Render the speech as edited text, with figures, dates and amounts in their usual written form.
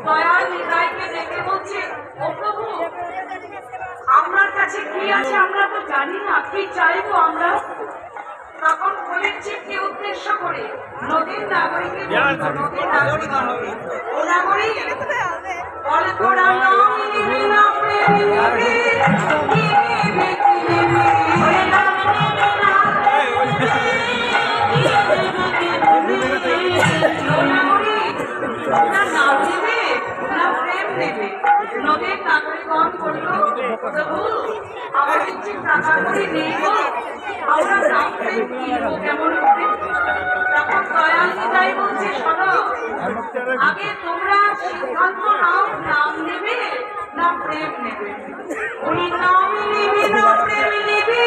দয়াল নিতাইকে দেখে বলছে, ও প্রভু, আপনার কাছে কি আছে আমরা তো জানি না, কি চাইবো আমরা? তখন বলেছে কি উদ্দেশ্য করে, নদীর নাগরিকে নদীর নাগরিক ও নাগরিক অল্পরা নাম নিবি না প্রেম নিবি, কি নিবি কি নিবি, ওরে নাম নিবি না না নাম নেবে না প্রেম নেবে। নদীর নাগরিকগণ বলল, প্রভু আমাদের যে টাকা করে নেই গো, আমরা নাম প্রেম কিনবো কেমন হবে? তখন দয়াল নিতাই বলছে, শোনো, আগে তোমরা সিদ্ধান্ত নাও, নাম নেবে না প্রেম নেবে। ওই নাম নেবে না প্রেম নেবে,